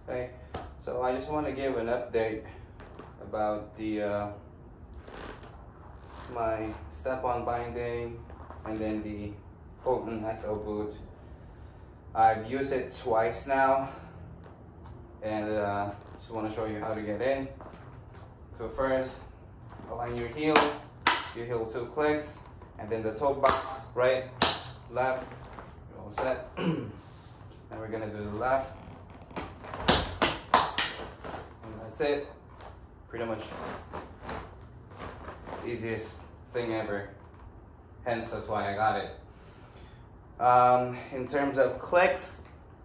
Okay, so I just want to give an update about the my step-on binding and then the Burton SO boot. I've used it twice now, and just want to show you how to get in. So first, align your heel 2 clicks, and then the toe box, right, left, you're all set. And we're gonna do the left, and that's it. Pretty much the easiest thing ever, hence that's why I got it. In terms of clicks,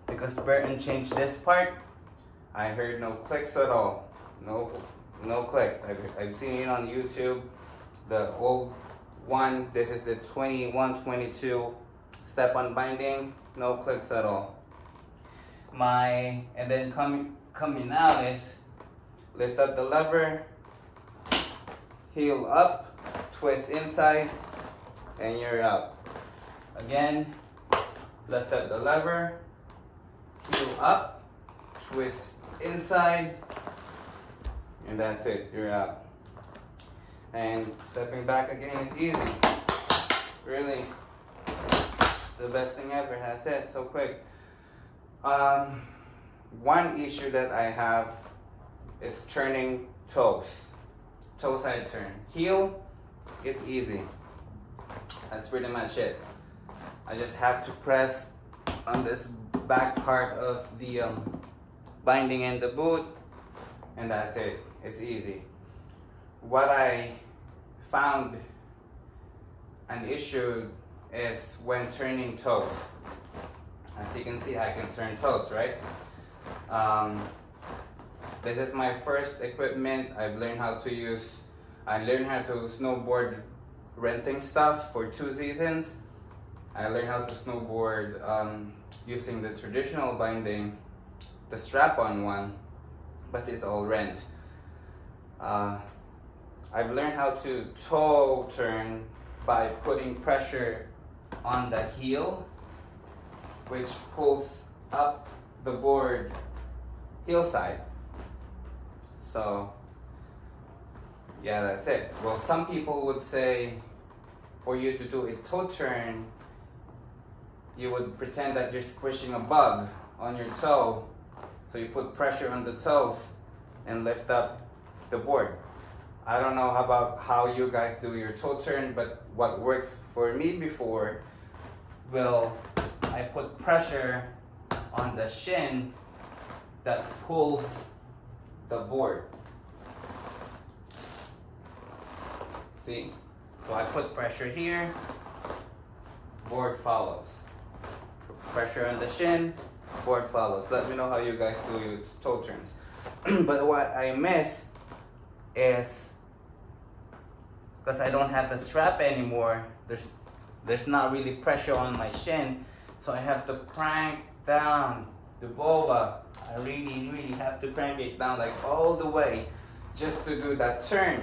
because Burton changed this part, I heard no clicks at all. No clicks. I've seen it on YouTube. The old one, this is the 21-22 step-on binding, no clicks at all. And then coming out is lift up the lever, heel up, twist inside, and you're out. Again, lift up the lever, heel up, twist inside, and that's it, you're out. And stepping back again is easy. Really, the best thing ever, has it, so quick. One issue that I have is turning toes. Toe side turn. Heel, it's easy. That's pretty much it. I just have to press on this back part of the binding in the boot, and that's it. It's easy. What I found an issue is when turning toes. As you can see, I can turn toes, right? This is my first equipment. I learned how to snowboard renting stuff for 2 seasons. I learned how to snowboard using the traditional binding, the strap-on one, but it's all rent. I've learned how to toe turn by putting pressure on the heel, which pulls up the board heel side. So yeah, that's it. Well, some people would say for you to do a toe turn, you would pretend that you're squishing a bug on your toe. So you put pressure on the toes and lift up the board. I don't know about how you guys do your toe turn, but what works for me before, I put pressure on the shin that pulls the board. See? So I put pressure here, board follows. Pressure on the shin, board follows. Let me know how you guys do your toe turns. But what I miss is, because I don't have the strap anymore, there's not really pressure on my shin, so I have to crank down the boba. I really have to crank it down like all the way just to do that turn.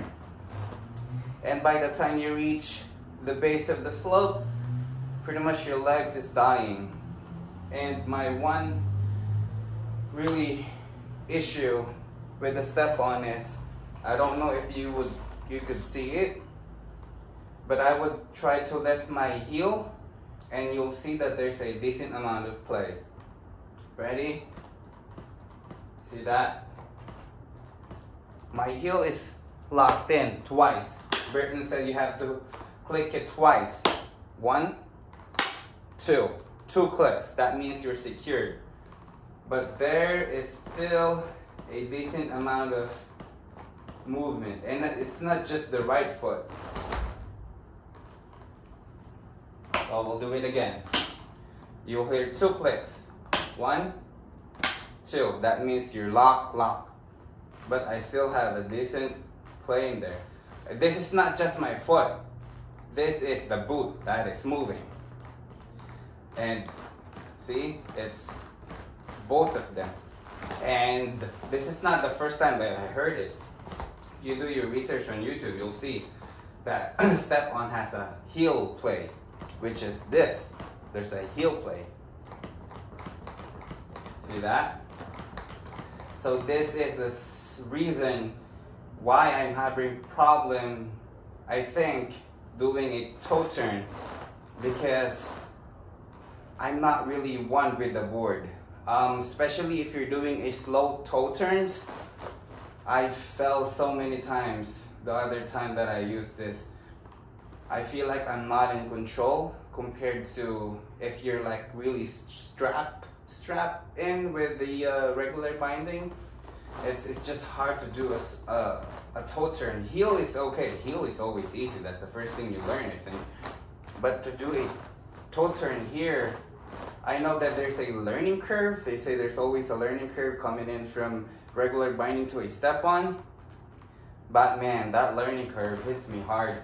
And by the time you reach the base of the slope, pretty much your legs is dying. And my one really issue with the step-on is, I don't know if you could see it, but I would try to lift my heel and you'll see that there's a decent amount of play. Ready? See that? My heel is locked in twice. Burton said you have to click it twice. 1, 2. 2 clicks. That means you're secured. But there is still a decent amount of movement. And it's not just the right foot. So we'll do it again. You'll hear 2 clicks. 1, 2. That means you're locked. But I still have a decent play in there. This is not just my foot. This is the boot that is moving. And see, it's both of them. And this is not the first time that I heard it. If you do your research on YouTube, you'll see that step-on has a heel play, which is this. There's a heel play. See that? So this is the reason why I'm having problem, I think, doing a toe turn, because I'm not really one with the board. Especially if you're doing a slow toe turns. I fell so many times the other time that I used this. I feel like I'm not in control compared to if you're like really strapped in with the regular binding. It's just hard to do a toe turn. Heel is okay. Heel is always easy. That's the first thing you learn, I think. But to do a toe turn here, I know that there's a learning curve. They say there's always a learning curve coming in from regular binding to a step-on. But man, that learning curve hits me hard.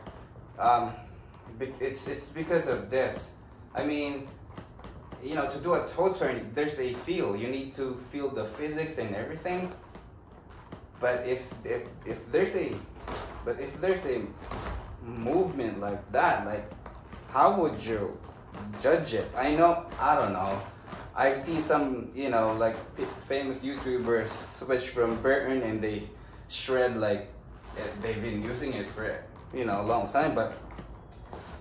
It's because of this. I mean, you know, to do a toe turn, there's a feel. You need to feel the physics and everything. But if there's a movement like that, like, how would you judge it? I don't know. I've seen some, you know, like famous YouTubers switch from Burton and they shred, like they've been using it for, you know, a long time. But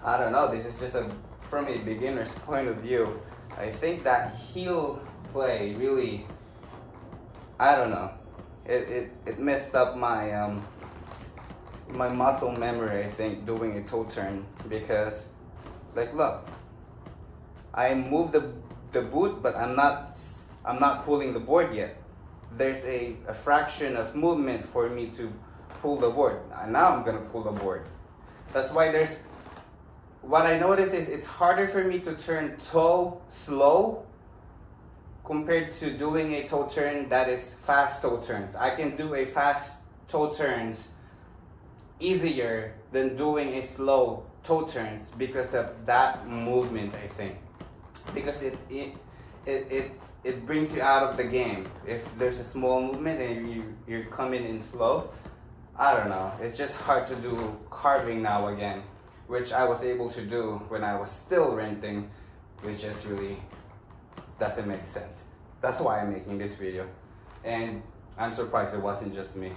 I don't know. This is just from a beginner's point of view. I think that heel play really, I don't know. It messed up my my muscle memory, I think, doing a toe turn, because, like, look, I moved the boot, but I'm not pulling the board yet. There's a fraction of movement for me to pull the board. Now I'm gonna pull the board. That's why what I notice is it's harder for me to turn toe slow compared to doing a toe turn that is fast toe turns. I can do a fast toe turns easier than doing a slow toe turns because of that movement, I think. Because it brings you out of the game. If there's a small movement and you're coming in slow, I don't know. It's just hard to do carving now again, which I was able to do when I was still renting, which just really doesn't make sense. That's why I'm making this video. And I'm surprised it wasn't just me.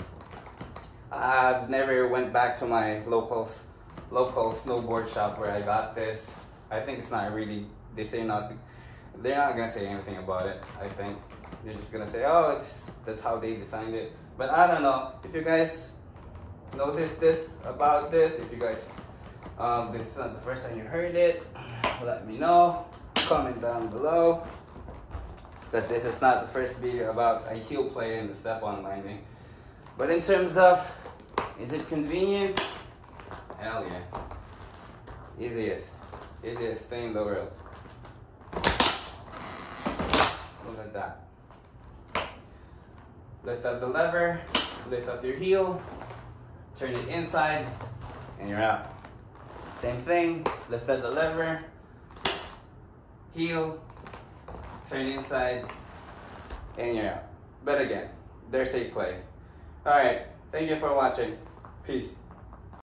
I've never went back to my local snowboard shop where I got this. I think it's not really, they're not gonna say anything about it. I think they're just gonna say, oh, that's how they designed it. But I don't know. If you guys noticed this about this, if you guys this is not the first time you heard it, let me know. Comment down below, because this is not the first video about a heel play and the step-on binding. But in terms of, is it convenient? Hell yeah. Easiest thing in the world. Look at that. Lift up the lever, lift up your heel, turn it inside, and you're out. Same thing, lift up the lever, heel, turn inside, and you're out. But again, there's a play. Alright, thank you for watching. Peace.